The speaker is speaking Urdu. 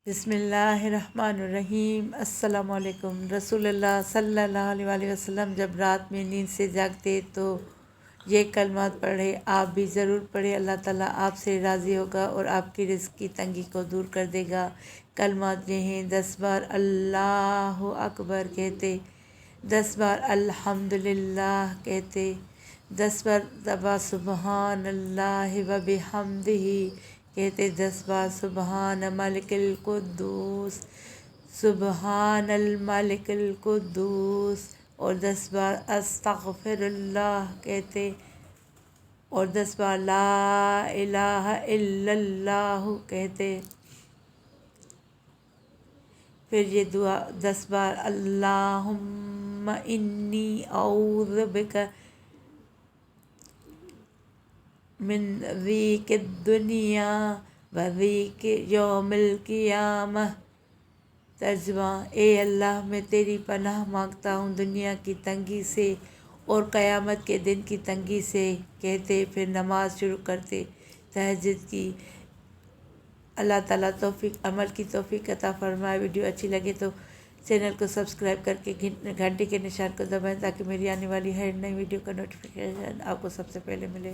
بسم اللہ الرحمن الرحیم۔ السلام علیکم۔ رسول اللہ صلی اللہ علیہ وآلہ وسلم جب رات میں نیند سے جاگتے تو یہ کلمات پڑھے، آپ بھی ضرور پڑھیں، اللہ تعالیٰ آپ سے راضی ہوگا اور آپ کی رزق کی تنگی کو دور کر دے گا۔ کلمات یہ ہیں: 10 بار اللہ اکبر کہتے، 10 بار الحمدللہ کہتے، 10 بار سبحان اللہ و بحمدہ کہتے، 10 بار سبحان ملک القدوس، سبحان الملک القدوس، اور 10 بار استغفر اللہ کہتے، اور 10 بار لا الہ الا اللہ کہتے۔ پھر یہ دعا 10 بار اللہم انی اعوذ بک من ضیق الدنیا و ضیق یوم القیامہ۔ ترجمہ: اے اللہ، میں تیری پناہ مانگتا ہوں دنیا کی تنگی سے اور قیامت کے دن کی تنگی سے کہتے، پھر نماز شروع کرتے تہجد کی۔ اللہ تعالیٰ عمل کی توفیق عطا فرمائے۔ ویڈیو اچھی لگے تو چینل کو سبسکرائب کر کے گھنٹی کے نشان کو دبائیں تاکہ میری آنے والی ہر نئی ویڈیو کا نوٹیفیکیشن آپ کو سب سے پہلے ملے۔